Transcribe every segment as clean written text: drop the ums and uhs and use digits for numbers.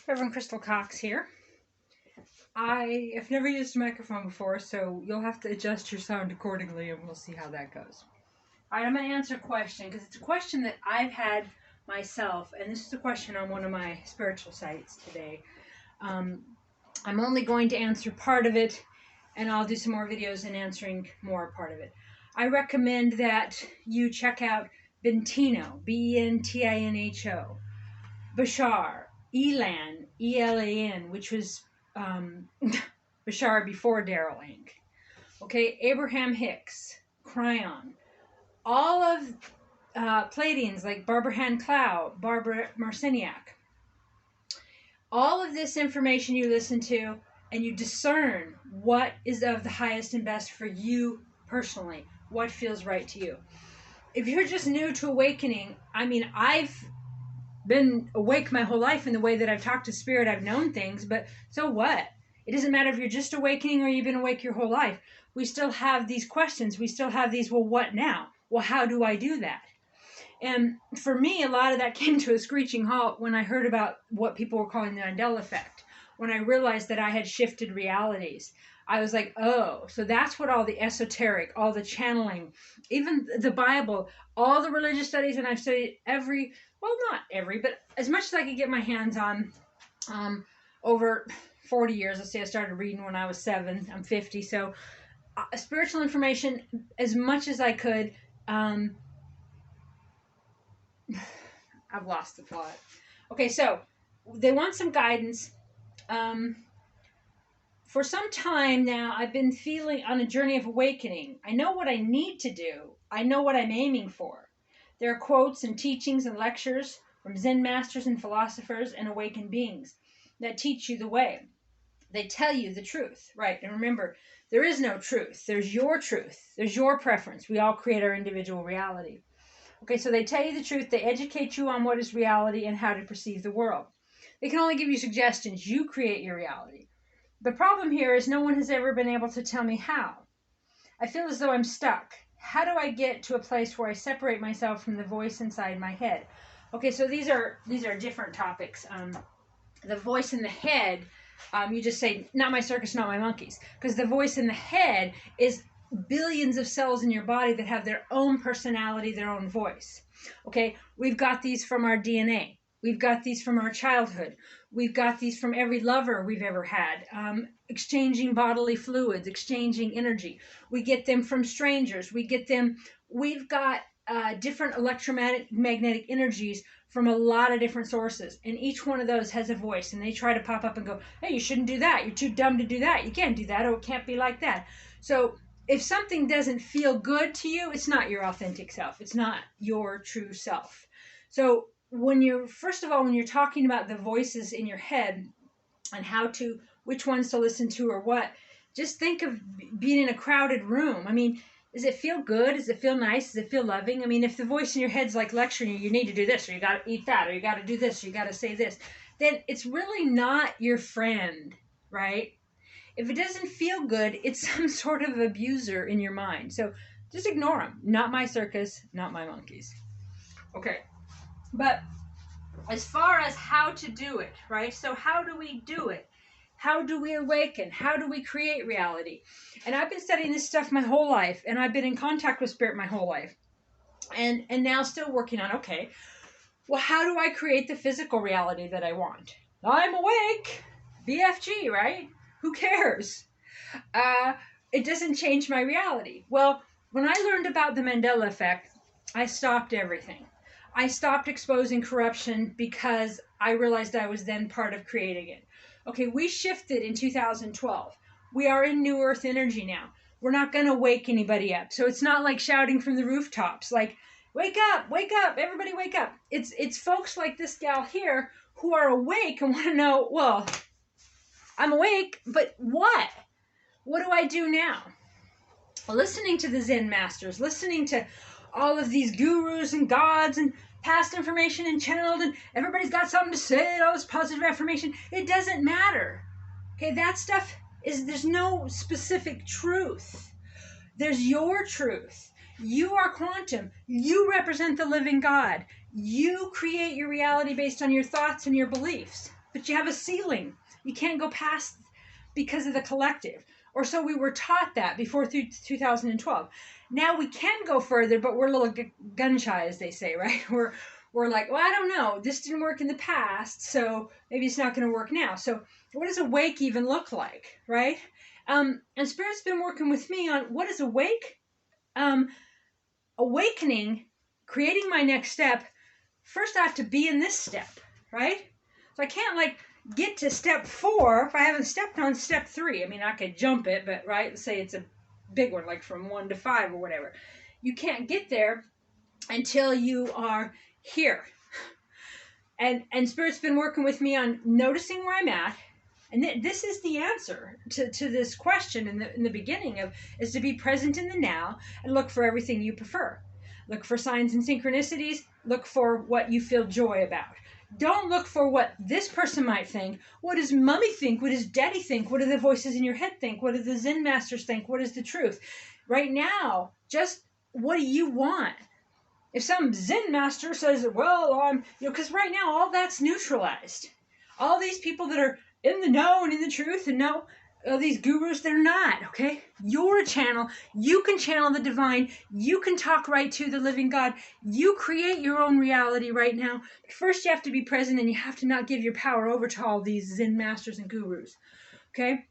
Reverend Crystal Cox here. I have never used a microphone before, so you'll have to adjust your sound accordingly and we'll see how that goes. All right, I'm going to answer a question because it's a question that I've had myself, and this is a question on one of my spiritual sites today. I'm only going to answer part of it, and I'll do some more videos in answering more part of it. I recommend that you check out Bentino, B-E-N-T-I-N-H-O, Bashar, Elan, E-L-A-N, which was Bashar before Daryl Inc. Okay, Abraham Hicks, Cryon, all of Pleiadians like Barbara Han Clow, Barbara Marciniak. All of this information you listen to and you discern what is of the highest and best for you personally, what feels right to you. If you're just new to awakening, I mean, I've been awake my whole life in the way that I've talked to spirit, I've known things, but so what? It doesn't matter if you're just awakening or you've been awake your whole life. We still have these questions. We still have these, well, what now? Well, how do I do that? And for me, a lot of that came to a screeching halt when I heard about what people were calling the Mandela effect. When I realized that I had shifted realities, I was like, oh, so that's what all the esoteric, all the channeling, even the Bible, all the religious studies, and I've studied every, well, not every, but as much as I could get my hands on over 40 years. Let's say I started reading when I was 7. I'm 50. So spiritual information, as much as I could. I've lost the plot. Okay, so they want some guidance. For some time now, I've been feeling on a journey of awakening. I know what I need to do. I know what I'm aiming for. There are quotes and teachings and lectures from Zen masters and philosophers and awakened beings that teach you the way. They tell you the truth, right? And remember, there is no truth. There's your truth. There's your preference. We all create our individual reality. Okay, so they tell you the truth. They educate you on what is reality and how to perceive the world. They can only give you suggestions. You create your reality. The problem here is no one has ever been able to tell me how. I feel as though I'm stuck. How do I get to a place where I separate myself from the voice inside my head? Okay, so these are different topics. The voice in the head, you just say, not my circus, not my monkeys. Because the voice in the head is billions of cells in your body that have their own personality, their own voice. Okay, we've got these from our DNA. We've got these from our childhood. We've got these from every lover we've ever had, exchanging bodily fluids, exchanging energy. We get them from strangers. We've got different electromagnetic energies from a lot of different sources. And each one of those has a voice. And they try to pop up and go, hey, you shouldn't do that. You're too dumb to do that. You can't do that. Oh, it can't be like that. So if something doesn't feel good to you, it's not your authentic self. It's not your true self. So when you're talking about the voices in your head and which ones to listen to or what, just think of being in a crowded room. I mean, does it feel good? Does it feel nice? Does it feel loving? I mean, if the voice in your head's like lecturing you, you need to do this, or you got to eat that, or you got to do this, or you got to say this, then it's really not your friend, right? If it doesn't feel good, it's some sort of abuser in your mind. So just ignore them. Not my circus, not my monkeys. Okay. But as far as how to do it, right? So how do we do it? How do we awaken? How do we create reality? And I've been studying this stuff my whole life, and I've been in contact with spirit my whole life. And now still working on, okay, well, how do I create the physical reality that I want? I'm awake. BFG, right? Who cares? It doesn't change my reality. Well, when I learned about the Mandela effect, I stopped everything. I stopped exposing corruption because I realized I was then part of creating it. Okay, we shifted in 2012. We are in New Earth energy now. We're not going to wake anybody up. So it's not like shouting from the rooftops, like, wake up, everybody wake up. It's folks like this gal here who are awake and want to know, well, I'm awake, but what? What do I do now? Listening to the Zen masters, listening to all of these gurus and gods and past information and channeled, and everybody's got something to say, all this positive affirmation. It doesn't matter. Okay, that stuff there's no specific truth. There's your truth. You are quantum. You represent the living God. You create your reality based on your thoughts and your beliefs. but you have a ceiling. You can't go past because of the collective. Or so we were taught that before 2012. Now we can go further, but we're a little gun shy, as they say, right? We're like, well, I don't know. This didn't work in the past, so maybe it's not going to work now. So what does awake even look like, right? And Spirit's been working with me on what is awake. Awakening, creating my next step. First, I have to be in this step, right? So I can't like get to step 4 if I haven't stepped on step 3. I mean, I could jump it, but right, let's say it's a big one, like from 1 to 5 or whatever. You can't get there until you are here. And Spirit's been working with me on noticing where I'm at. And this is the answer to this question in the beginning is to be present in the now and look for everything you prefer. Look for signs and synchronicities. Look for what you feel joy about. Don't look for what this person might think. What does mommy think? What does daddy think? What do the voices in your head think? What do the Zen masters think? What is the truth? Right now, just what do you want? If some Zen master says, well, because right now all that's neutralized. All these people that are in the know and in the truth and know, these gurus, they're not, okay? You're a channel. You can channel the divine. You can talk right to the living God. You create your own reality right now. But first, you have to be present, and you have to not give your power over to all these Zen masters and gurus, okay?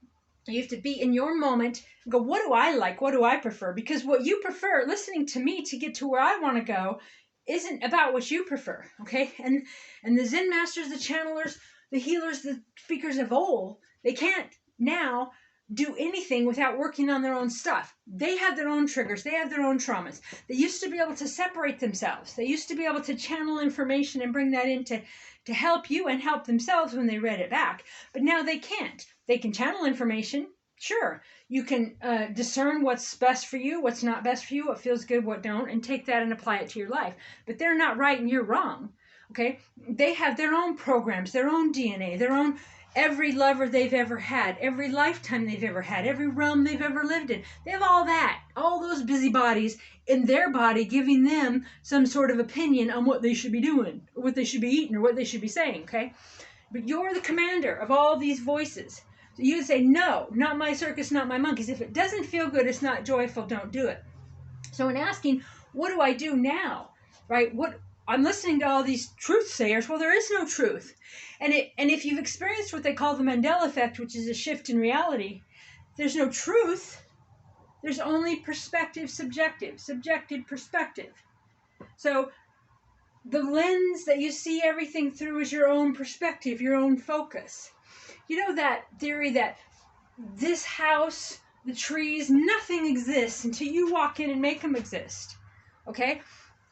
You have to be in your moment and go, what do I like? What do I prefer? Because what you prefer, listening to me to get to where I want to go, isn't about what you prefer, okay? And the Zen masters, the channelers, the healers, the speakers of old, they can't now do anything without working on their own stuff. They have their own triggers. They have their own traumas. They used to be able to separate themselves. They used to be able to channel information and bring that in to help you and help themselves when they read it back. But now they can't. They can channel information. Sure. You can discern what's best for you, what's not best for you, what feels good, what don't, and take that and apply it to your life. But they're not right and you're wrong. Okay? They have their own programs, their own DNA, their own every lover they've ever had, every lifetime they've ever had, every realm they've ever lived in. They have all that, all those busybodies in their body giving them some sort of opinion on what they should be doing, or what they should be eating, or what they should be saying, okay? But you're the commander of all these voices. So you say, no, not my circus, not my monkeys. If it doesn't feel good, it's not joyful, don't do it. So in asking, what do I do now, right? I'm listening to all these truth sayers. Well, there is no truth. And if you've experienced what they call the Mandela effect, which is a shift in reality, there's no truth. There's only perspective, subjective perspective. So the lens that you see everything through is your own perspective, your own focus. You know that theory that this house, the trees, nothing exists until you walk in and make them exist. Okay?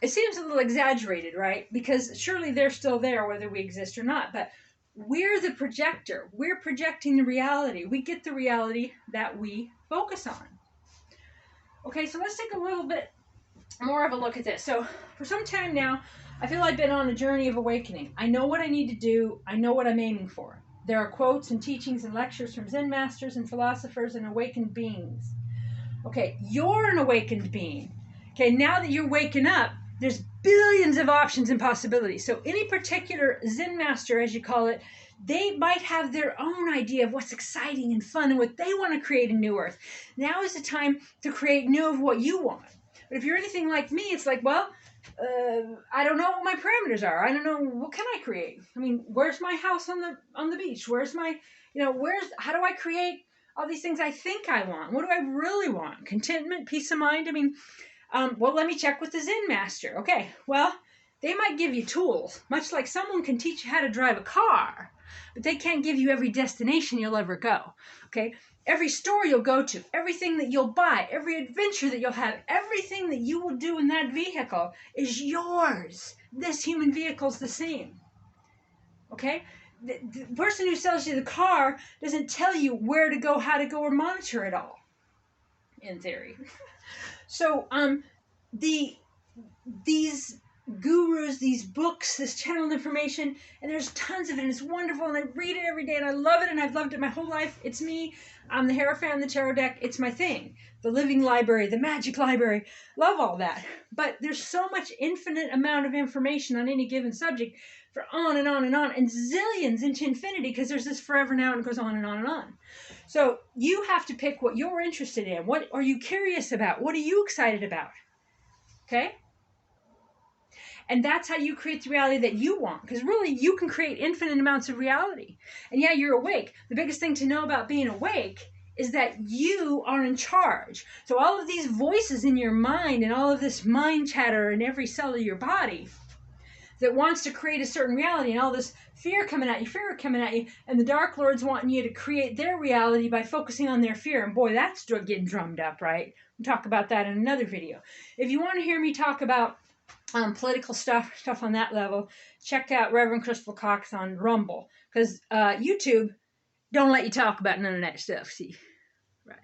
It seems a little exaggerated, right? Because surely they're still there whether we exist or not. But we're the projector. We're projecting the reality. We get the reality that we focus on. Okay, so let's take a little bit more of a look at this. So for some time now, I feel I've been on a journey of awakening. I know what I need to do. I know what I'm aiming for. There are quotes and teachings and lectures from Zen masters and philosophers and awakened beings. Okay, you're an awakened being. Okay, now that you're waking up, there's billions of options and possibilities. So any particular Zen master, as you call it, they might have their own idea of what's exciting and fun and what they want to create in New Earth. Now is the time to create new of what you want. But if you're anything like me, it's like, well, I don't know what my parameters are. I don't know, what can I create? I mean, where's my house on the beach? Where's my, how do I create all these things I think I want? What do I really want? Contentment, peace of mind? I mean, well, let me check with the Zen master. Okay, well, they might give you tools, much like someone can teach you how to drive a car, but they can't give you every destination you'll ever go. Okay, every store you'll go to, everything that you'll buy, every adventure that you'll have, everything that you will do in that vehicle is yours. This human vehicle's the same. Okay, the person who sells you the car doesn't tell you where to go, how to go, or monitor it all, in theory. So, these gurus, these books, this channeled information, and there's tons of it, and it's wonderful, and I read it every day, and I love it, and I've loved it my whole life. It's me. I'm the Hierophant, the Tarot deck. It's my thing. The living library, the magic library. Love all that. But there's so much infinite amount of information on any given subject. for on and on and zillions into infinity, because there's this forever now and it goes on and on and on. So you have to pick what you're interested in. What are you curious about? What are you excited about? Okay? And that's how you create the reality that you want. Because really, you can create infinite amounts of reality. And yeah, you're awake. The biggest thing to know about being awake is that you are in charge. So all of these voices in your mind and all of this mind chatter in every cell of your body that wants to create a certain reality, and all this fear coming at you, and the Dark Lords wanting you to create their reality by focusing on their fear. And boy, that's getting drummed up, right? We'll talk about that in another video. If you want to hear me talk about political stuff on that level, check out Reverend Crystal Cox on Rumble, because YouTube don't let you talk about none of that stuff. See, right?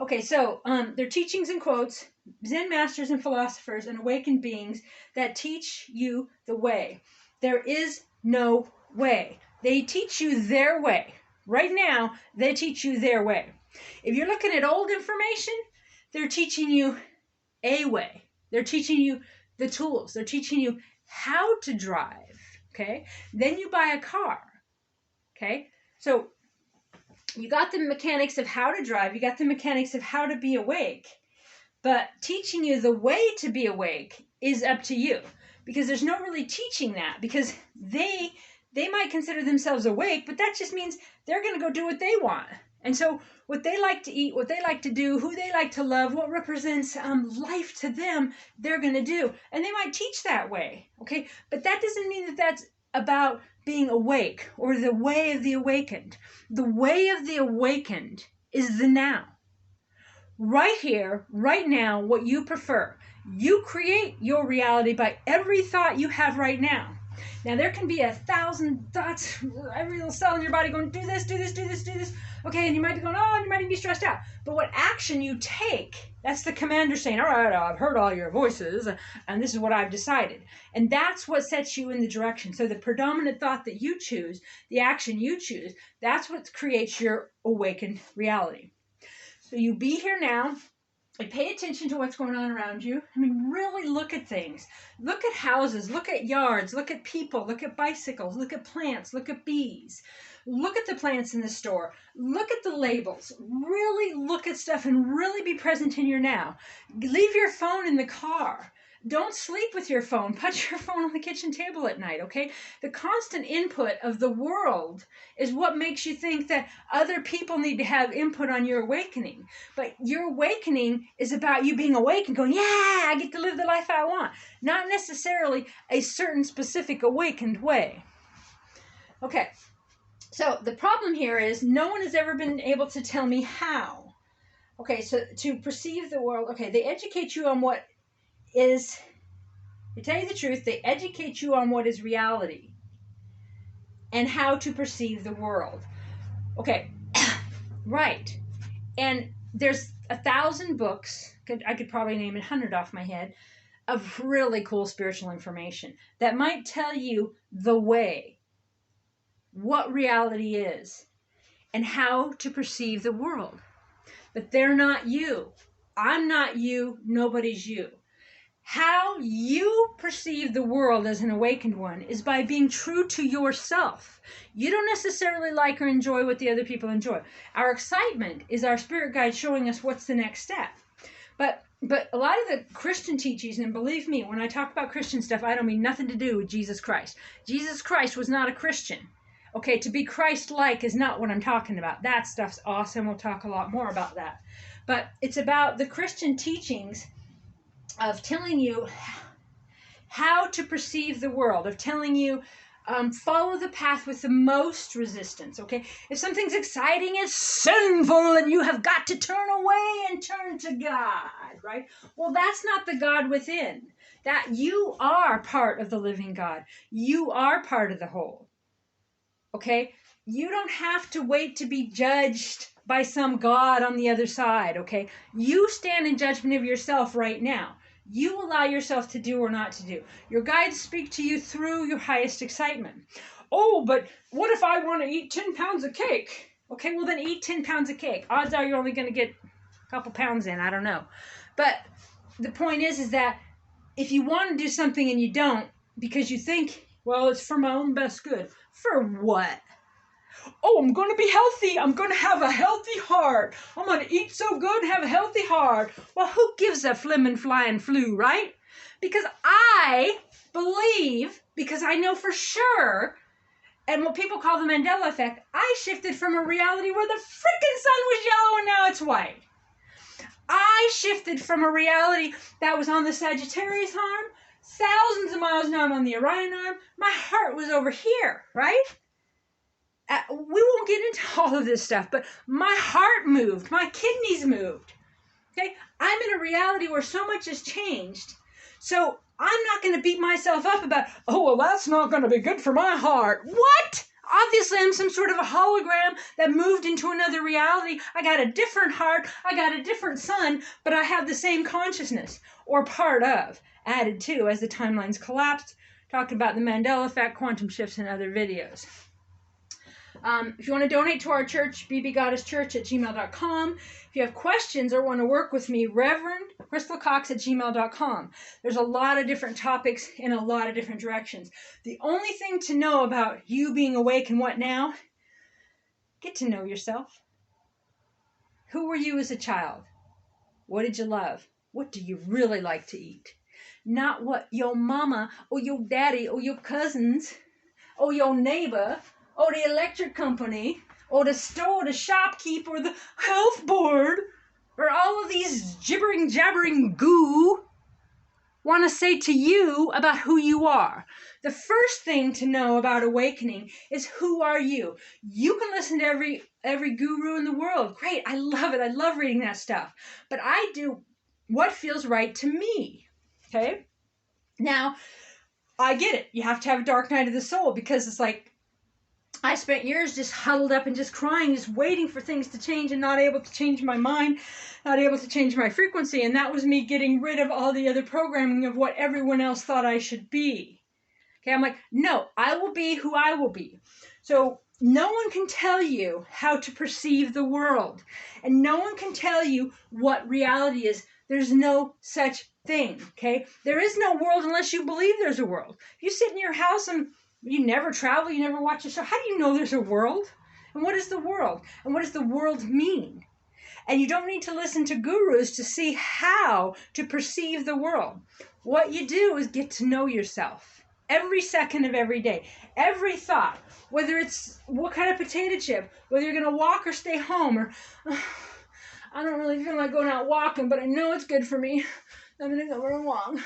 Okay, so they're teachings and quotes, Zen masters and philosophers and awakened beings that teach you the way. There is no way. They teach you their way. Right now, they teach you their way. If you're looking at old information, they're teaching you a way. They're teaching you the tools. They're teaching you how to drive, okay? Then you buy a car, okay? So you got the mechanics of how to drive. You got the mechanics of how to be awake. But teaching you the way to be awake is up to you, because there's no really teaching that, because they might consider themselves awake, but that just means they're going to go do what they want. And so what they like to eat, what they like to do, who they like to love, what represents life to them, they're going to do. And they might teach that way, okay? But that doesn't mean that that's about being awake or the way of the awakened. The way of the awakened is the now. Right here, right now, what you prefer. You create your reality by every thought you have right now. Now, there can be 1,000 thoughts, every little cell in your body going, do this, do this, do this, do this. Okay, and you might be going, oh, and you might even be stressed out. But what action you take, that's the commander saying, all right, I've heard all your voices, and this is what I've decided. And that's what sets you in the direction. So the predominant thought that you choose, the action you choose, that's what creates your awakened reality. So you be here now. And pay attention to what's going on around you. I mean, really look at things. Look at houses, look at yards, look at people, look at bicycles, look at plants, look at bees. Look at the plants in the store. Look at the labels. Really look at stuff and really be present in your now. Leave your phone in the car. Don't sleep with your phone. Put your phone on the kitchen table at night, okay? The constant input of the world is what makes you think that other people need to have input on your awakening. But your awakening is about you being awake and going, yeah, I get to live the life I want. Not necessarily a certain specific awakened way. Okay, so the problem here is no one has ever been able to tell me how. Okay, so to perceive the world, okay, they educate you on what is, to tell you the truth, they educate you on what is reality and how to perceive the world. Okay, right. And there's 1,000 books, I could probably name 100 off my head, of really cool spiritual information that might tell you the way, what reality is, and how to perceive the world. But they're not you. I'm not you. Nobody's you. How you perceive the world as an awakened one is by being true to yourself. You don't necessarily like or enjoy what the other people enjoy. Our excitement is our spirit guide showing us what's the next step. But a lot of the Christian teachings, and believe me, when I talk about Christian stuff, I don't mean nothing to do with Jesus Christ. Jesus Christ was not a Christian. Okay, to be Christ-like is not what I'm talking about. That stuff's awesome. We'll talk a lot more about that. But it's about the Christian teachings of telling you how to perceive the world, of telling you follow the path with the most resistance, okay? If something's exciting, it's sinful, and you have got to turn away and turn to God, right? Well, that's not the God within. That you are part of the living God. You are part of the whole, okay? You don't have to wait to be judged by some God on the other side, okay? You stand in judgment of yourself right now. You allow yourself to do or not to do. Your guides speak to you through your highest excitement. Oh, but what if I want to eat 10 pounds of cake? Okay, well then eat 10 pounds of cake. Odds are you're only going to get a couple pounds in. I don't know. But the point is that if you want to do something and you don't, because you think, Well, it's for my own best good. For what? Oh, I'm going to be healthy. I'm going to have a healthy heart. I'm going to eat so good and have a healthy heart. Well, who gives a flimmin' flying flu, right? Because I believe, because I know for sure, and what people call the Mandela effect, I shifted from a reality where the frickin' sun was yellow and now it's white. I shifted from a reality that was on the Sagittarius arm, thousands of miles now I'm on the Orion arm. My heart was over here, right? We won't get into all of this stuff, but my heart moved, my kidneys moved. Okay, I'm in a reality where so much has changed. So I'm not going to beat myself up about, oh, well, that's not going to be good for my heart. What? Obviously, I'm some sort of a hologram that moved into another reality. I got a different heart. I got a different sun, but I have the same consciousness, or part of, added to as the timelines collapsed. Talked about the Mandela effect, quantum shifts, and other videos. If you want to donate to our church, bbgoddesschurch@gmail.com. If you have questions or want to work with me, Reverend Crystal Cox @gmail.com. There's a lot of different topics in a lot of different directions. The only thing to know about you being awake and what now, get to know yourself. Who were you as a child? What did you love? What do you really like to eat? Not what your mama or your daddy or your cousins or your neighbor or the electric company, or the store, the shopkeep, or the health board, or all of these gibbering, jabbering goo want to say to you about who you are. The first thing to know about awakening is, who are you? You can listen to every guru in the world. Great, I love it. I love reading that stuff. But I do what feels right to me, okay? Now, I get it. You have to have a dark night of the soul, because it's like, I spent years just huddled up and just crying, just waiting for things to change and not able to change my mind, not able to change my frequency. And that was me getting rid of all the other programming of what everyone else thought I should be. Okay, I'm like, no, I will be who I will be. So no one can tell you how to perceive the world. And no one can tell you what reality is. There's no such thing, okay? There is no world unless you believe there's a world. You sit in your house and you never travel, you never watch a show. How do you know there's a world? And what is the world? And what does the world mean? And you don't need to listen to gurus to see how to perceive the world. What you do is get to know yourself. Every second of every day. Every thought. Whether it's what kind of potato chip. Whether you're going to walk or stay home. Or, I don't really feel like going out walking, but I know it's good for me. I'm going to go for a walk.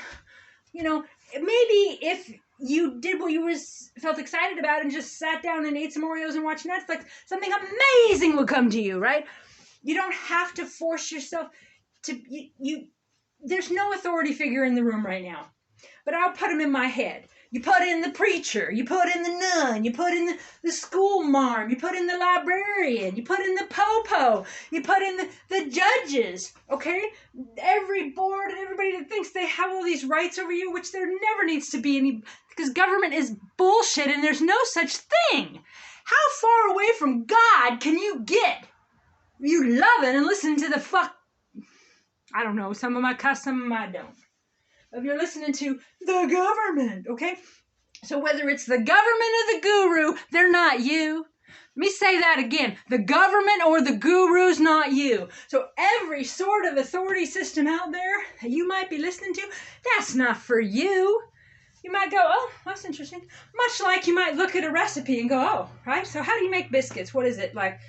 You know, maybe if you did what you felt excited about and just sat down and ate some Oreos and watched Netflix, something amazing will come to you, right? You don't have to force yourself to, there's no authority figure in the room right now, but I'll put them in my head. You put in the preacher, you put in the nun, you put in the school marm, you put in the librarian, you put in the popo, you put in the judges, okay? Every board and everybody that thinks they have all these rights over you, which there never needs to be any, because government is bullshit and there's no such thing. How far away from God can you get? You love it and listen to the fuck, I don't know, some of my cuss, some of my don't. If you're listening to the government, okay? So whether it's the government or the guru, they're not you. Let me say that again. The government or the guru's not you. So every sort of authority system out there that you might be listening to, that's not for you. You might go, oh, that's interesting. Much like you might look at a recipe and go, oh, right? So how do you make biscuits? What is it? Like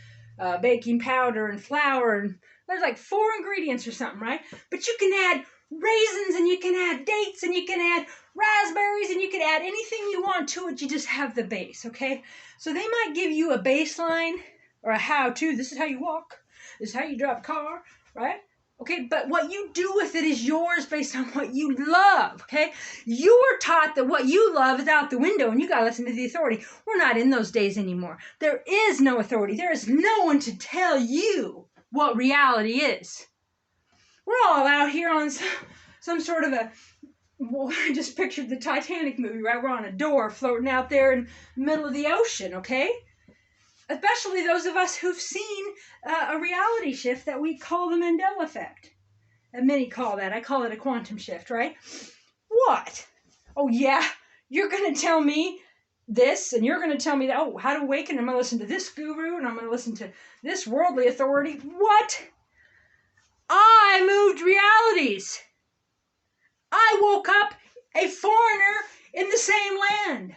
baking powder and flour, and there's like 4 ingredients or something, right? But you can add raisins, and you can add dates, and you can add raspberries, and you can add anything you want to it. You just have the base, okay? So they might give you a baseline or a how-to. This is how you walk. This is how you drive a car, right? Okay, but what you do with it is yours based on what you love, okay? You were taught that what you love is out the window, and you got to listen to the authority. We're not in those days anymore. There is no authority. There is no one to tell you what reality is. We're all out here on some sort of a, well, I just pictured the Titanic movie, right? We're on a door floating out there in the middle of the ocean, okay? Especially those of us who've seen a reality shift that we call the Mandela effect. And many call that. I call it a quantum shift, right? What? Oh, yeah? You're going to tell me this, and you're going to tell me that, oh, how to awaken, I'm going to listen to this guru, and I'm going to listen to this worldly authority. What? I moved realities. I woke up a foreigner in the same land.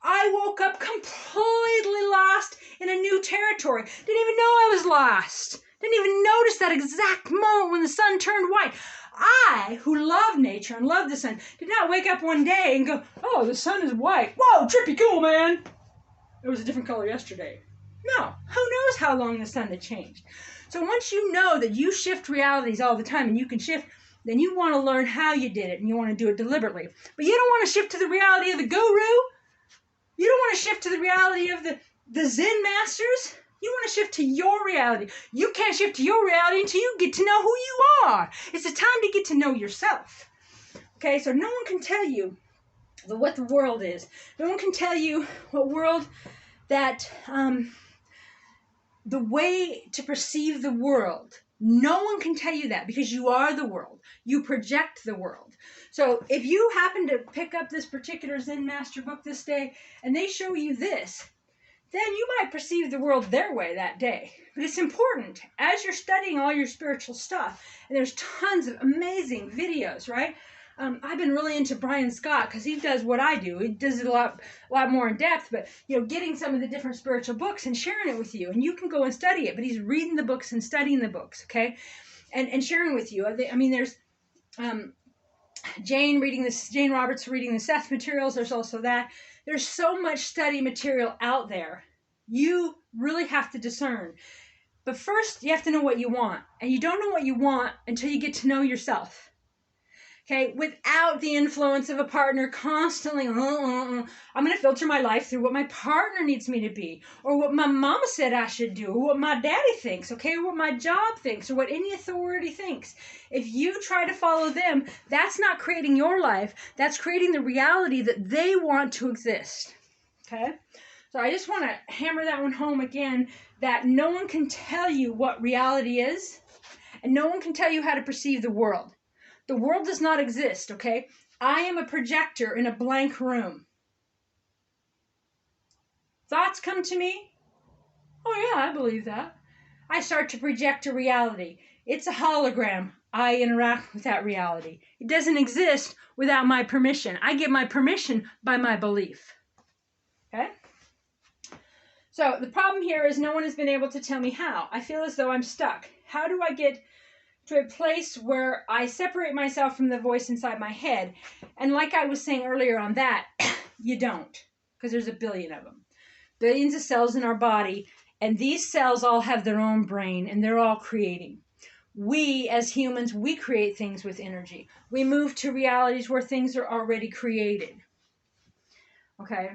I woke up completely lost in a new territory. Didn't even know I was lost. Didn't even notice that exact moment when the sun turned white. I, who love nature and love the sun, did not wake up one day and go, oh, the sun is white. Whoa, trippy cool, man. It was a different color yesterday. No, who knows how long the sun had changed. So once you know that you shift realities all the time and you can shift, then you want to learn how you did it and you want to do it deliberately. But you don't want to shift to the reality of the guru. You don't want to shift to the reality of the Zen masters. You want to shift to your reality. You can't shift to your reality until you get to know who you are. It's the time to get to know yourself. Okay, so no one can tell you what the world is. No one can tell you what world that, the way to perceive the world. No one can tell you that because you are the world. You project the world. So if you happen to pick up this particular Zen Master book this day and they show you this, then you might perceive the world their way that day. But it's important as you're studying all your spiritual stuff, and there's tons of amazing videos, right? I've been really into Brian Scott because he does what I do. He does it a lot more in depth, but getting some of the different spiritual books and sharing it with you, and you can go and study it. But he's reading the books and studying the books, okay, and sharing with you. I mean, there's Jane Roberts reading the Seth materials. There's also that. There's so much study material out there. You really have to discern. But first, you have to know what you want, and you don't know what you want until you get to know yourself. Okay, without the influence of a partner constantly, I'm going to filter my life through what my partner needs me to be, or what my mama said I should do, or what my daddy thinks, okay, or what my job thinks, or what any authority thinks. If you try to follow them, that's not creating your life. That's creating the reality that they want to exist. Okay, so I just want to hammer that one home again, that no one can tell you what reality is, and no one can tell you how to perceive the world. The world does not exist, okay? I am a projector in a blank room. Thoughts come to me. Oh yeah, I believe that. I start to project a reality. It's a hologram. I interact with that reality. It doesn't exist without my permission. I get my permission by my belief. Okay? So the problem here is no one has been able to tell me how. I feel as though I'm stuck. How do I get to a place where I separate myself from the voice inside my head? And like I was saying earlier on that, you don't, because there's a billion of them. Billions of cells in our body, and these cells all have their own brain, and they're all creating. We, as humans, we create things with energy. We move to realities where things are already created. Okay?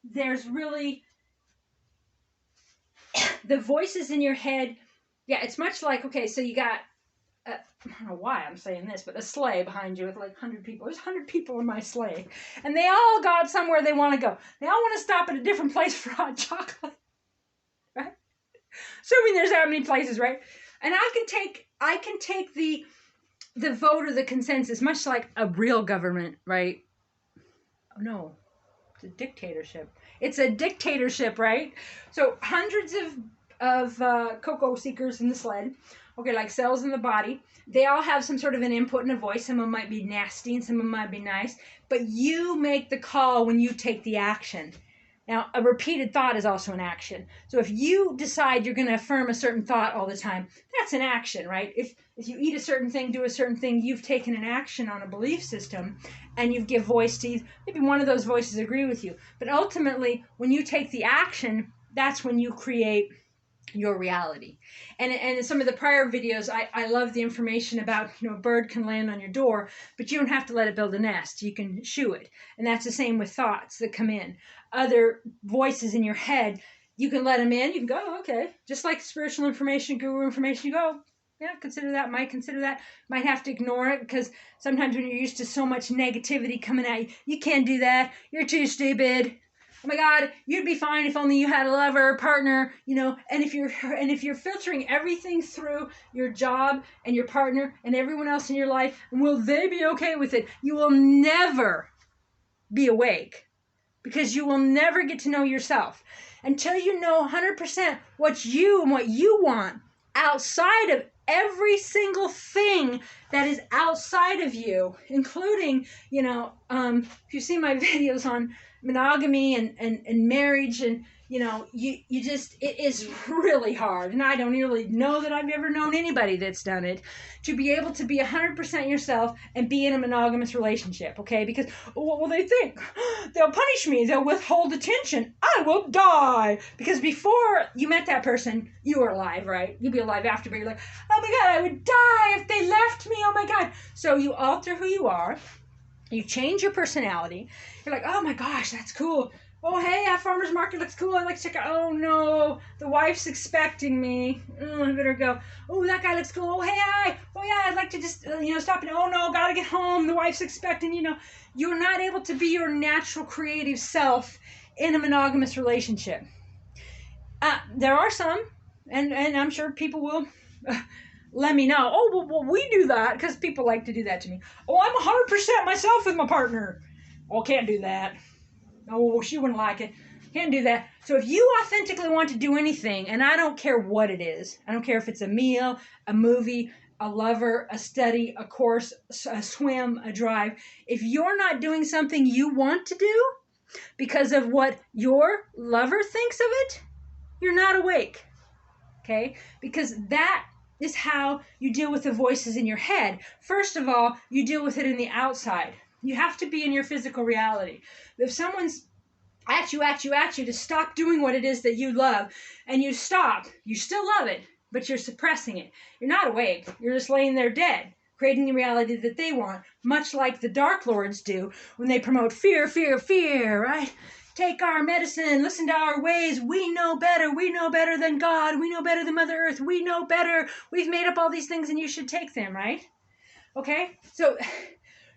There's really the voices in your head. Yeah, it's much like, okay, so you got, I don't know why I'm saying this, but a sleigh behind you with like 100 people. There's 100 people in my sleigh. And they all got somewhere they want to go. They all want to stop at a different place for hot chocolate. Right? Assuming there's that many places, right? And I can take the vote or the consensus, much like a real government, right? Oh, no. It's a dictatorship. It's a dictatorship, right? So hundreds of cocoa seekers in the sled, okay, like cells in the body. They all have some sort of an input and a voice. Some of them might be nasty and some of them might be nice. But you make the call when you take the action. Now, a repeated thought is also an action. So if you decide you're going to affirm a certain thought all the time, that's an action, right? If you eat a certain thing, do a certain thing, you've taken an action on a belief system, and you give voice to, maybe one of those voices agree with you. But ultimately, when you take the action, that's when you create your reality. And in some of the prior videos, I love the information about, a bird can land on your door, but you don't have to let it build a nest. You can shoo it. And that's the same with thoughts that come in. Other voices in your head, you can let them in. You can go, oh, okay. Just like spiritual information, guru information, you go, yeah, consider that, might consider that. Might have to ignore it because sometimes when you're used to so much negativity coming at you, you can't do that. You're too stupid. Oh my God, you'd be fine if only you had a lover, partner, and if you're filtering everything through your job and your partner and everyone else in your life, will they be okay with it? You will never be awake, because you will never get to know yourself until you know 100% what you and what you want outside of every single thing that is outside of you, including, if you see my videos on monogamy and marriage, and you just, it is really hard, and I don't really know that I've ever known anybody that's done it, to be able to be 100% yourself and be in a monogamous relationship, okay? Because what will they think? They'll punish me, they'll withhold attention, I will die. Because before you met that person, you were alive, right? You'd be alive after, but you're like, oh my God, I would die if they left me, oh my God. So you alter who you are, you change your personality, you're like, oh my gosh, that's cool. Oh, hey, that farmer's market looks cool. I like to check out. Oh, no, the wife's expecting me. Oh, I better go. Oh, that guy looks cool. Oh, hey, hi. Oh, yeah, I'd like to just, stop. Oh, no, got to get home. The wife's expecting, You're not able to be your natural creative self in a monogamous relationship. There are some, and I'm sure people will let me know. Oh, well, we do that, because people like to do that to me. Oh, I'm 100% myself with my partner. Oh, can't do that. Oh, she wouldn't like it. Can't do that. So if you authentically want to do anything, and I don't care what it is, I don't care if it's a meal, a movie, a lover, a study, a course, a swim, a drive, if you're not doing something you want to do because of what your lover thinks of it, you're not awake, okay? Because that is how you deal with the voices in your head. First of all, you deal with it in the outside. You have to be in your physical reality. If someone's at you to stop doing what it is that you love, and you stop, you still love it, but you're suppressing it. You're not awake. You're just laying there dead, creating the reality that they want, much like the Dark Lords do when they promote fear, fear, fear, right? Take our medicine, listen to our ways. We know better than God. We know better than Mother Earth. We know better. We've made up all these things, and you should take them, right? Okay? So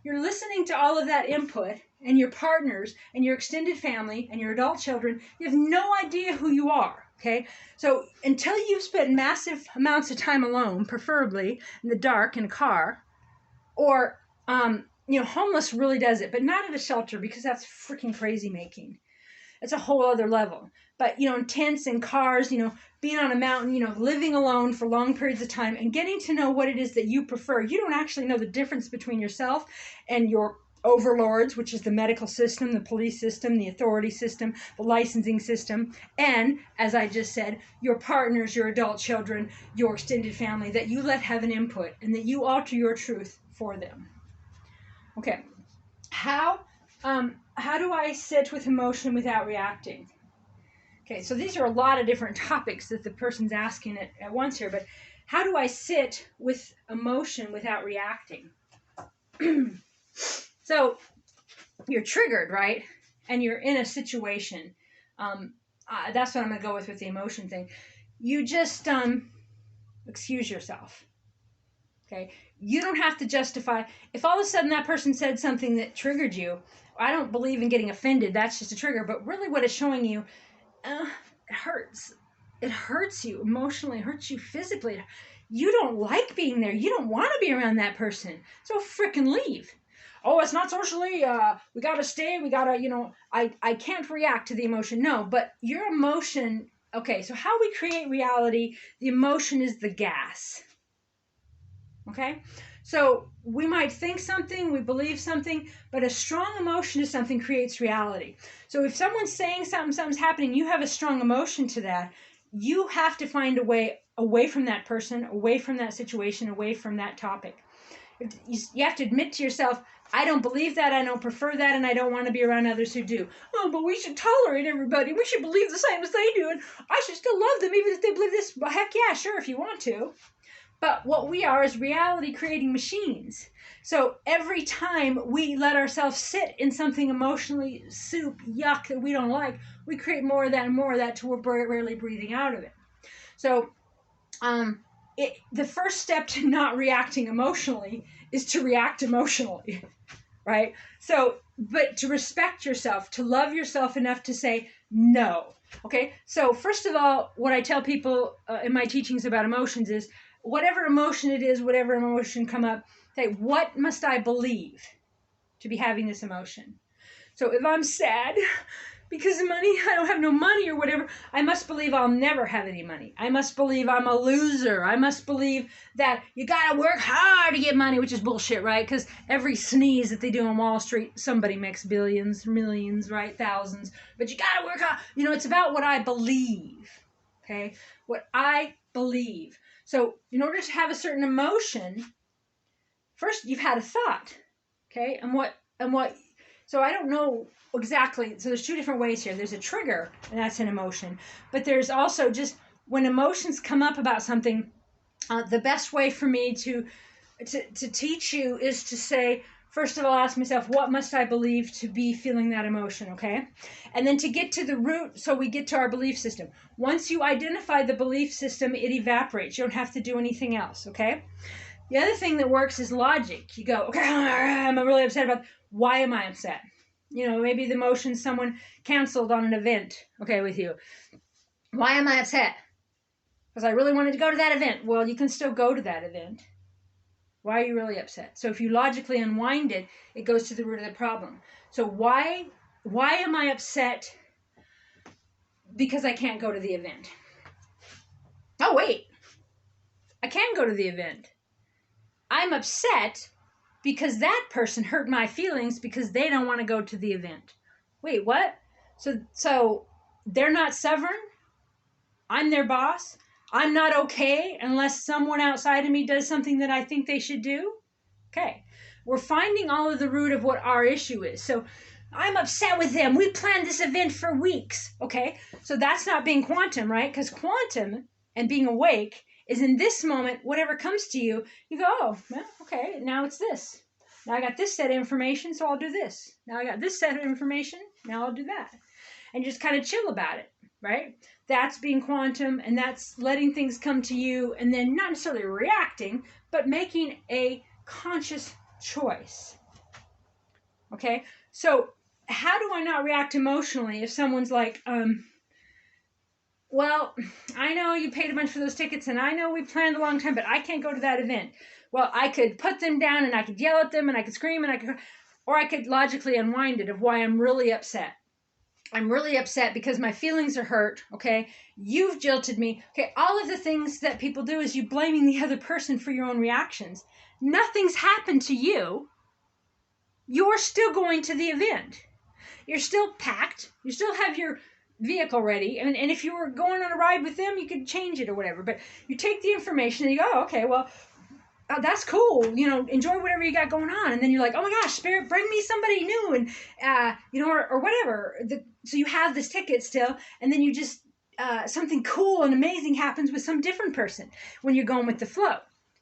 you're listening to all of that input, and your partners and your extended family and your adult children, you have no idea who you are, okay? So until you've spent massive amounts of time alone, preferably in the dark in a car, or, homeless really does it, but not at a shelter, because that's freaking crazy making. It's a whole other level. But, in tents and cars, being on a mountain, living alone for long periods of time and getting to know what it is that you prefer. You don't actually know the difference between yourself and your overlords, which is the medical system, the police system, the authority system, the licensing system, and, as I just said, your partners, your adult children, your extended family, that you let have an input and that you alter your truth for them. Okay. How do I sit with emotion without reacting? Okay, so these are a lot of different topics that the person's asking at once here, but how do I sit with emotion without reacting? So you're triggered, right? And you're in a situation. That's what I'm going to go with the emotion thing. You just excuse yourself. Okay? You don't have to justify. If all of a sudden that person said something that triggered you, I don't believe in getting offended. That's just a trigger. But really what it's showing you, it hurts. It hurts you emotionally. It hurts you physically. You don't like being there. You don't want to be around that person. So frickin' leave. Oh, it's not socially, we got to stay, we got to, I can't react to the emotion. No, but your emotion, okay, so how we create reality, the emotion is the gas. Okay? So we might think something, we believe something, but a strong emotion to something creates reality. So if someone's saying something, something's happening, you have a strong emotion to that, you have to find a way away from that person, away from that situation, away from that topic. You have to admit to yourself, I don't believe that, I don't prefer that, and I don't want to be around others who do. Oh, but we should tolerate everybody. We should believe the same as they do, and I should still love them even if they believe this. Well, heck yeah, sure, if you want to. But what we are is reality-creating machines. So every time we let ourselves sit in something emotionally yuck that we don't like, we create more of that and more of that till we're barely breathing out of it. So the first step to not reacting emotionally is to react emotionally, right? So, but to respect yourself, to love yourself enough to say no, okay? So first of all, what I tell people in my teachings about emotions is, whatever emotion it is, whatever emotion come up, say, what must I believe to be having this emotion? So if I'm sad because of money, I don't have no money or whatever, I must believe I'll never have any money. I must believe I'm a loser. I must believe that you gotta work hard to get money, which is bullshit, right? Because every sneeze that they do on Wall Street, somebody makes billions, millions, right? Thousands. But you gotta work hard. You know, it's about what I believe, okay? What I believe. So in order to have a certain emotion, first you've had a thought, okay? And what, so I don't know exactly. So there's two different ways here. There's a trigger, and that's an emotion. But there's also just when emotions come up about something, the best way for me to teach you is to say, first of all, ask myself, what must I believe to be feeling that emotion, okay? And then to get to the root, so we get to our belief system. Once you identify the belief system, it evaporates. You don't have to do anything else, okay? The other thing that works is logic. You go, okay, I'm really upset about, why am I upset? You know, maybe the emotion someone canceled on an event, okay, with you. Why am I upset? Because I really wanted to go to that event. Well, you can still go to that event. Why are you really upset? So if you logically unwind it, it goes to the root of the problem. So why am I upset? Because I can't go to the event. Oh, wait. I can go to the event. I'm upset because that person hurt my feelings because they don't want to go to the event. Wait, what? So they're not sovereign? I'm their boss? I'm not okay unless someone outside of me does something that I think they should do? Okay. We're finding all of the root of what our issue is. So I'm upset with them. We planned this event for weeks. Okay. So that's not being quantum, right? Because quantum and being awake is in this moment, whatever comes to you, you go, oh, well, okay, now it's this. Now I got this set of information, so I'll do this. Now I got this set of information, now I'll do that. And just kind of chill about it, right? That's being quantum, and that's letting things come to you, and then not necessarily reacting, but making a conscious choice. Okay? So how do I not react emotionally if someone's like, well, I know you paid a bunch for those tickets, and I know we planned a long time, but I can't go to that event. Well, I could put them down, and I could yell at them, and I could scream, and or I could logically unwind it of why I'm really upset. I'm really upset because my feelings are hurt, okay? You've jilted me. Okay, all of the things that people do is you blaming the other person for your own reactions. Nothing's happened to you. You're still going to the event. You're still packed. You still have your vehicle ready, and if you were going on a ride with them, you could change it or whatever, but you take the information and you go, oh, okay, well, that's cool, you know, enjoy whatever you got going on, and then you're like, oh my gosh, Spirit, bring me somebody new, and you know, or whatever, so you have this ticket still, and then you just something cool and amazing happens with some different person when you're going with the flow.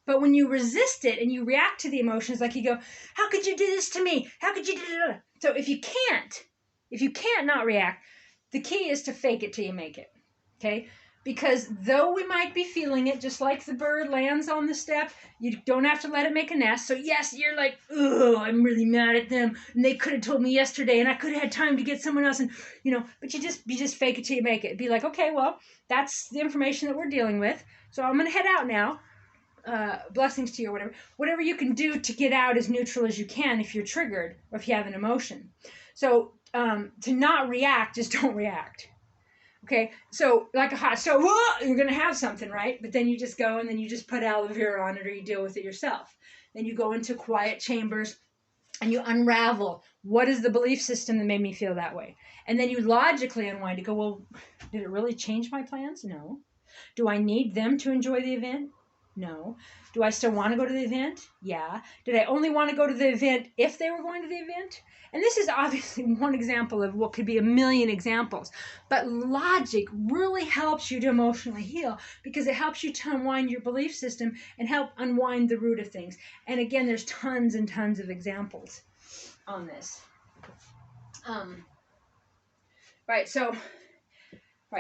But when you resist it and you react to the emotions, like you go, how could you do this to me, how could you do that? So if you can't not react, the key is to fake it till you make it, okay? Because though we might be feeling it, just like the bird lands on the step, you don't have to let it make a nest. So yes, you're like, oh, I'm really mad at them, and they could have told me yesterday, and I could have had time to get someone else, and you know. But you just fake it till you make it. Be like, okay, well, that's the information that we're dealing with. So I'm gonna head out now. Blessings to you, or whatever. Whatever you can do to get out as neutral as you can if you're triggered or if you have an emotion. So to not react, just don't react. Okay, so like a hot stove, you're going to have something, right? But then you just go and then you just put aloe vera on it, or you deal with it yourself. Then you go into quiet chambers and you unravel, what is the belief system that made me feel that way? And then you logically unwind to go, well, did it really change my plans? No. Do I need them to enjoy the event? No. Do I still want to go to the event? Yeah. Did I only want to go to the event if they were going to the event? And this is obviously one example of what could be a million examples. But logic really helps you to emotionally heal because it helps you to unwind your belief system and help unwind the root of things. And again, there's tons and tons of examples on this. Right,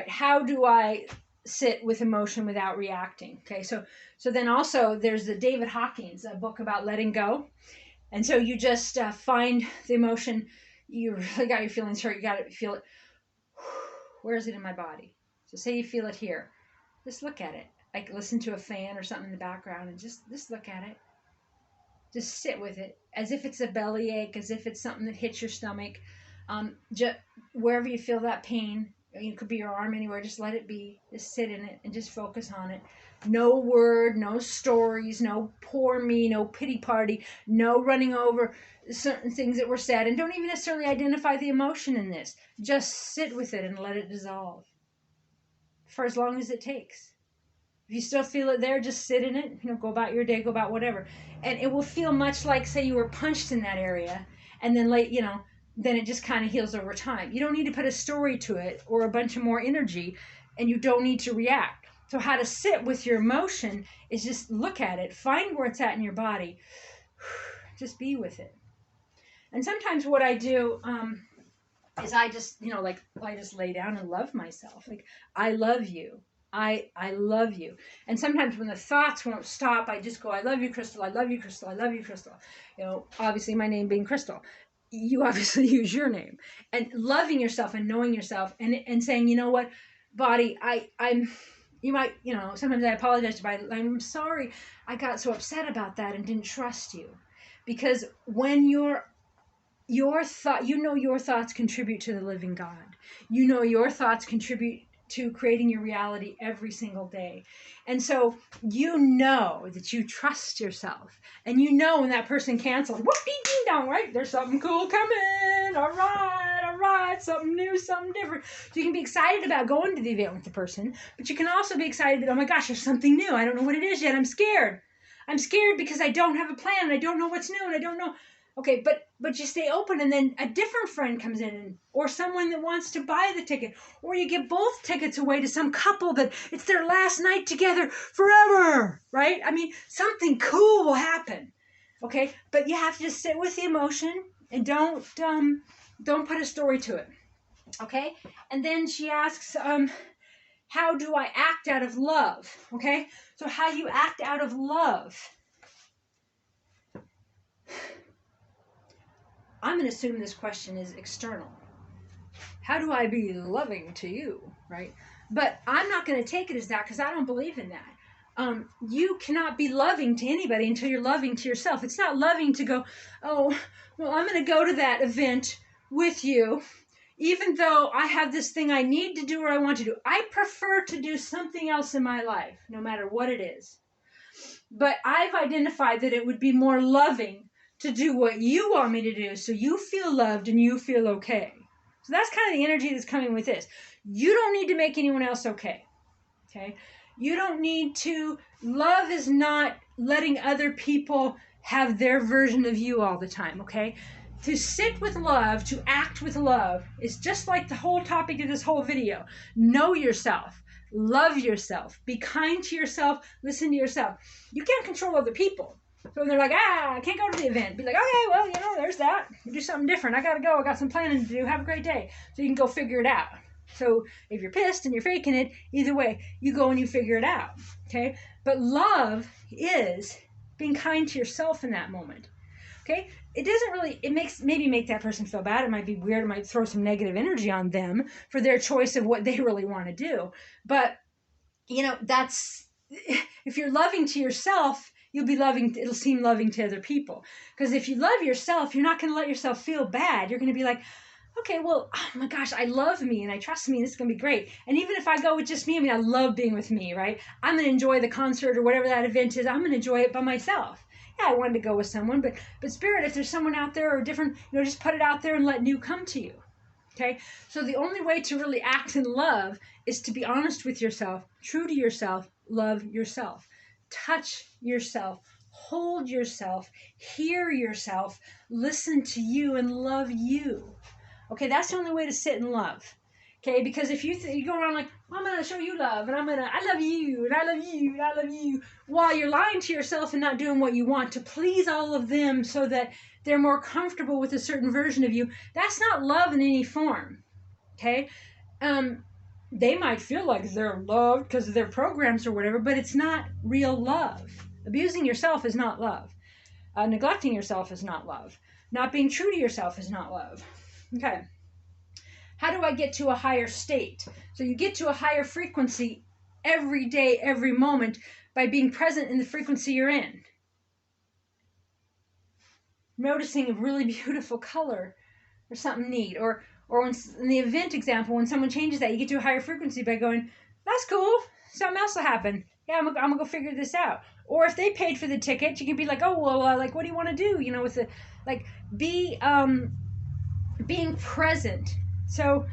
how do I sit with emotion without reacting? Okay, so then also there's the David Hawkins, a book about letting go. And so you just find the emotion, you really got your feelings hurt, you got to feel it. Where is it in my body? So say you feel it here. Just look at it. Like listen to a fan or something in the background and just look at it. Just sit with it as if it's a bellyache, as if it's something that hits your stomach. Just wherever you feel that pain, it could be your arm, anywhere, just let it be. Just sit in it and just focus on it. No word, no stories, no poor me, no pity party, no running over certain things that were said. And don't even necessarily identify the emotion in this. Just sit with it and let it dissolve for as long as it takes. If you still feel it there, just sit in it, go about your day, go about whatever. And it will feel much like, say, you were punched in that area, and then then it just kind of heals over time. You don't need to put a story to it or a bunch of more energy, and you don't need to react. So how to sit with your emotion is just look at it, find where it's at in your body, just be with it. And sometimes what I do is I just, I just lay down and love myself. Like, I love you. I love you. And sometimes when the thoughts won't stop, I just go, I love you, Crystal. I love you, Crystal. I love you, Crystal. Obviously my name being Crystal. You obviously use your name. And loving yourself and knowing yourself and saying, you know what, body, you might, sometimes I apologize to body. I'm sorry I got so upset about that and didn't trust you. Because when your thoughts contribute to the living God. Your thoughts contribute to creating your reality every single day. And so that you trust yourself. And when that person cancels, whoop-dee ding dong, right? There's something cool coming. All right, something new, something different. So you can be excited about going to the event with the person, but you can also be excited that, oh my gosh, there's something new. I don't know what it is yet. I'm scared. I'm scared because I don't have a plan and I don't know what's new and I don't know. Okay, but you stay open, and then a different friend comes in, or someone that wants to buy the ticket, or you give both tickets away to some couple that it's their last night together forever, right? I mean, something cool will happen, okay? But you have to just sit with the emotion and don't put a story to it, okay? And then she asks, how do I act out of love, okay? So how you act out of love. I'm going to assume this question is external. How do I be loving to you, right? But I'm not going to take it as that because I don't believe in that. You cannot be loving to anybody until you're loving to yourself. It's not loving to go, oh, well, I'm going to go to that event with you, even though I have this thing I need to do or I want to do. I prefer to do something else in my life, no matter what it is. But I've identified that it would be more loving to do what you want me to do so you feel loved and you feel okay. So that's kind of the energy that's coming with this. You don't need to make anyone else okay. Okay? You don't need to. Love is not letting other people have their version of you all the time, okay? To sit with love, to act with love, is just like the whole topic of this whole video. Know yourself. Love yourself. Be kind to yourself. Listen to yourself. You can't control other people. So when they're like, I can't go to the event, be like, okay, well, there's that. Do something different. I got to go. I got some planning to do. Have a great day. So you can go figure it out. So if you're pissed and you're faking it, either way, you go and you figure it out. Okay? But love is being kind to yourself in that moment. Okay? It doesn't really, maybe make that person feel bad. It might be weird. It might throw some negative energy on them for their choice of what they really want to do. But, that's, if you're loving to yourself, you'll be loving, it'll seem loving to other people. Because if you love yourself, you're not going to let yourself feel bad. You're going to be like, okay, well, oh my gosh, I love me and I trust me and this is going to be great. And even if I go with just me, I love being with me, right? I'm going to enjoy the concert or whatever that event is. I'm going to enjoy it by myself. Yeah, I wanted to go with someone, but Spirit, if there's someone out there or different, just put it out there and let new come to you. Okay? So the only way to really act in love is to be honest with yourself, true to yourself, love yourself. Touch yourself, hold yourself, hear yourself, listen to you, and love you. Okay, that's the only way to sit in love. Okay, because if you go around like, I'm going to show you love, and I love you, and I love you, and I love you, while you're lying to yourself and not doing what you want to please all of them so that they're more comfortable with a certain version of you, that's not love in any form. Okay? They might feel like they're loved because of their programs or whatever, but it's not real love. Abusing yourself is not love. Neglecting yourself is not love. Not being true to yourself is not love. Okay. How do I get to a higher state? So you get to a higher frequency every day, every moment, by being present in the frequency you're in. Noticing a really beautiful color. or something neat. Or when, in the event example, when someone changes that, you get to a higher frequency by going, that's cool, something else will happen. Yeah, I'm gonna go figure this out. Or if they paid for the ticket, you can be like, oh, well, like, what do you want to do? You know, with the, like, being present. So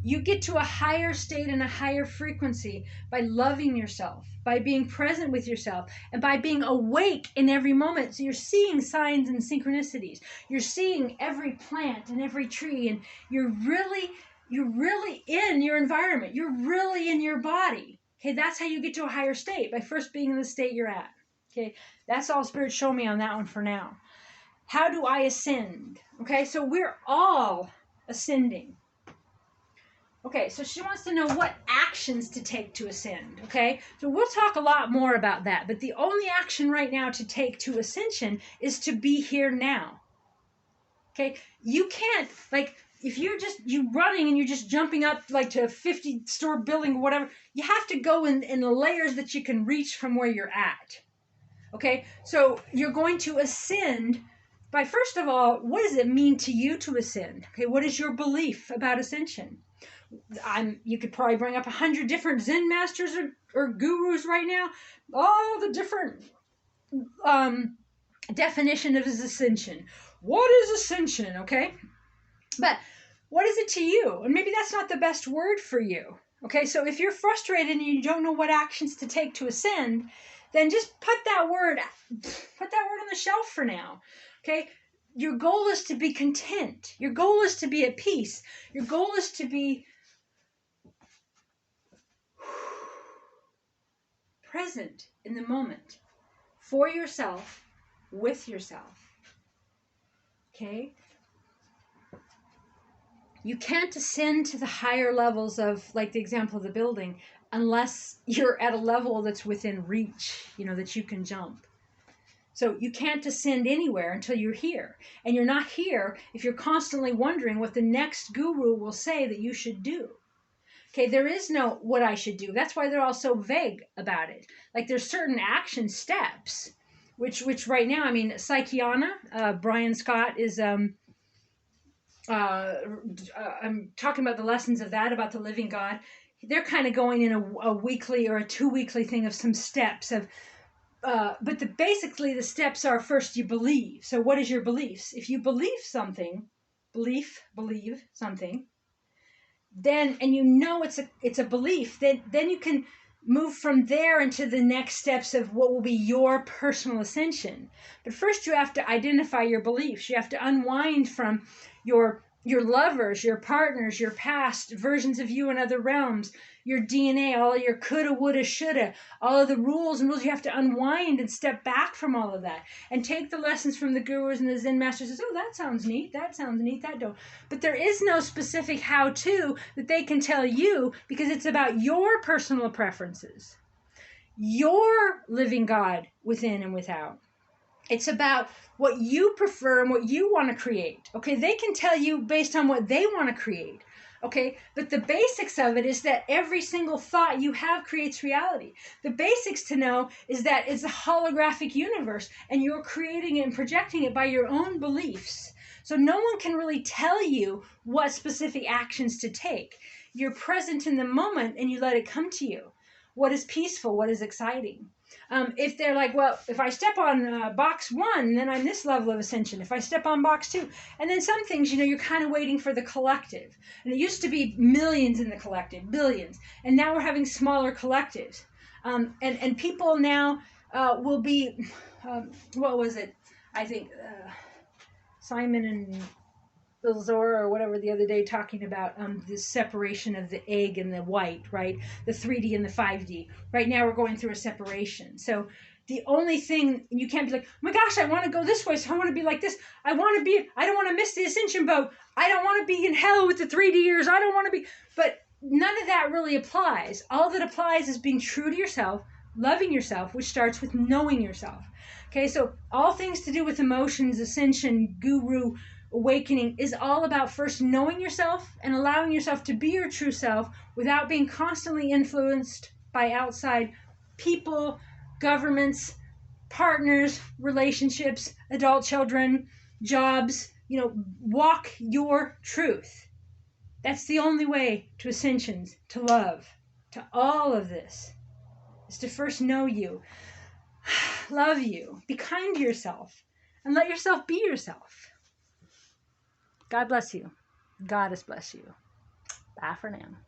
you get to a higher state and a higher frequency by loving yourself, by being present with yourself, and by being awake in every moment. So you're seeing signs and synchronicities. You're seeing every plant and every tree, and you're really in your environment. You're really in your body. Okay, that's how you get to a higher state, by first being in the state you're at. Okay, that's all Spirit showed me on that one for now. How do I ascend? Okay, so we're all ascending. Okay, so she wants to know what actions to take to ascend. Okay, so we'll talk a lot more about that, but the only action right now to take to ascension is to be here now. Okay, you can't, like, if you're just running and you're just jumping up like to a 50-story building or whatever, you have to go in the layers that you can reach from where you're at. Okay, so you're going to ascend by, first of all, what does it mean to you to ascend? Okay, what is your belief about ascension? You could probably bring up 100 different Zen masters or gurus right now, all the different definition of ascension. What is ascension? Okay, but what is it to you? And maybe that's not the best word for you. Okay, so if you're frustrated and you don't know what actions to take to ascend, then just put that word on the shelf for now. Okay, your goal is to be content. Your goal is to be at peace. Your goal is to be present in the moment, for yourself, with yourself. Okay? You can't ascend to the higher levels of, like the example of the building, unless you're at a level that's within reach, that you can jump. So you can't ascend anywhere until you're here. And you're not here if you're constantly wondering what the next guru will say that you should do. Okay, there is no what I should do. That's why they're all so vague about it. Like, there's certain action steps, which right now, I mean, Psychiana, Brian Scott is, I'm talking about the lessons of that, about the living God. They're kind of going in a weekly or a 2-weekly thing of some steps of, but basically the steps are, first you believe. So what is your beliefs? If you believe something, believe something, then, and it's a belief, then you can move from there into the next steps of what will be your personal ascension. But first you have to identify your beliefs. You have to unwind from your lovers, your partners, your past versions of you in other realms, your DNA, all your coulda, woulda, shoulda, all of the rules and rules. You have to unwind and step back from all of that and take the lessons from the gurus and the Zen masters. Says, oh, that sounds neat. That sounds neat. That don't. But there is no specific how-to that they can tell you, because it's about your personal preferences, your living God within and without. It's about what you prefer and what you want to create. Okay, they can tell you based on what they want to create. Okay, but the basics of it is that every single thought you have creates reality. The basics to know is that it's a holographic universe and you're creating it and projecting it by your own beliefs. So no one can really tell you what specific actions to take. You're present in the moment and you let it come to you. What is peaceful? What is exciting? If they're like, well, if I step on box 1, then I'm this level of ascension. If I step on box 2, and then some things, you're kind of waiting for the collective. And it used to be millions in the collective, billions. And now we're having smaller collectives. And people now will be, what was it? I think Simon and Bill Zora or whatever the other day talking about this separation of the egg and the white, right? The 3D and the 5D. Right now we're going through a separation. So the only thing, you can't be like, oh my gosh, I want to go this way, so I want to be like this. I don't want to miss the ascension boat. I don't want to be in hell with the 3Ders. I don't want to be, but none of that really applies. All that applies is being true to yourself, loving yourself, which starts with knowing yourself. Okay, so all things to do with emotions, ascension, guru, awakening is all about first knowing yourself and allowing yourself to be your true self without being constantly influenced by outside people, governments, partners, relationships, adult children, jobs, walk your truth. That's the only way to ascensions, to love, to all of this, is to first know you, love you, be kind to yourself, and let yourself be yourself. God bless you. Goddess bless you. Bye for now.